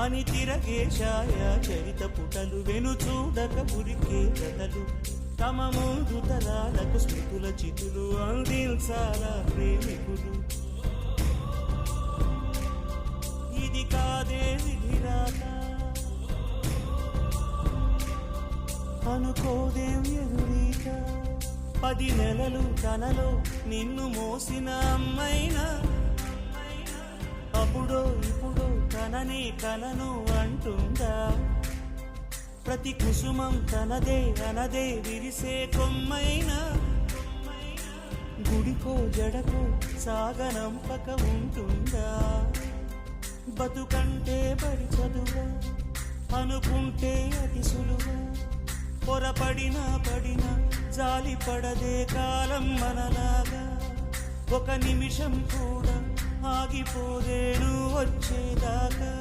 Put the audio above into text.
అని తిరగే ఛాయ చరిత పుటలు వెను చూడక ఉరికే కథలు తమ ముందు తరాలకు స్మృతుల చితులు అందించాలా ప్రేమికులు. ఇది కాదే విధిరాత అనుకోదేం ఎదురీత 10 నెలలు తనలో నిన్ను మోసిన అమ్మైనా అప్పుడో ఇప్పుడు తననే కలను అంటుందా. ప్రతి కుసుమం తనదే అనదే విరిసే కొమ్మైనా గుడికో జడకో సాగనంపక ఉంటుందా. బతుకంటే బడి చదువా అనుకుంటే అతి సులువా పొరపడినా పడినా జాలి పడదే కాలం మనలాగా. ఒక నిమిషం కూడా ఆగిపోదేను వచ్చేదాకా.